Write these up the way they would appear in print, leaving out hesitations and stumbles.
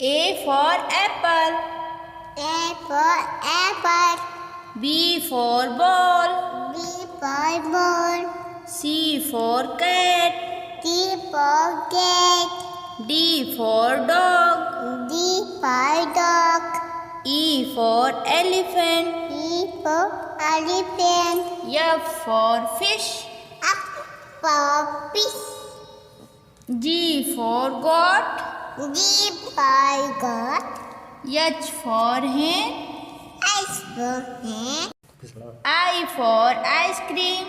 A for apple. A for apple. B for ball. B for ball. C for cat. C for cat. D for dog. D for dog. E for elephant. E for elephant. F for fish. F for fish. G for goat. G for goat. H for hen. H for hen. I for ice cream.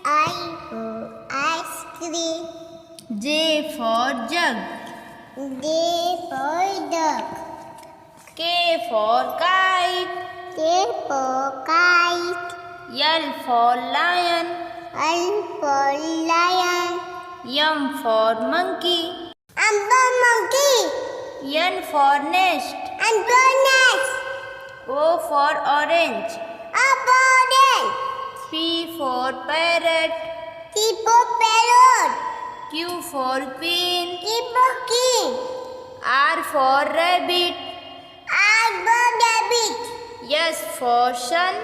I for ice cream. J for jug. D for dog. K for kite. K for kite. L for lion. L for lion. M for monkey. M for monkey. N for nest. N for nest. O for orange. O for orange. P for parrot. P for parrot. Q for queen. Q for king. R for rabbit. R for rabbit. S for sun.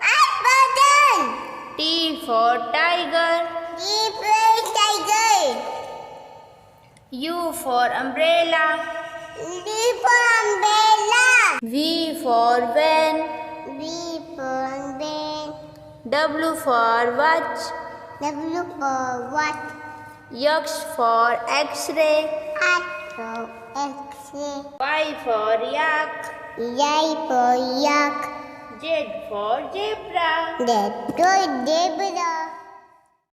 S for sun. T for tiger. T for tiger. U for umbrella. V for umbrella. V for van. V for van. W for watch. W for what? X for x-ray. X for X-ray. Y for yak. Y for yak. Z for zebra. Z for zebra.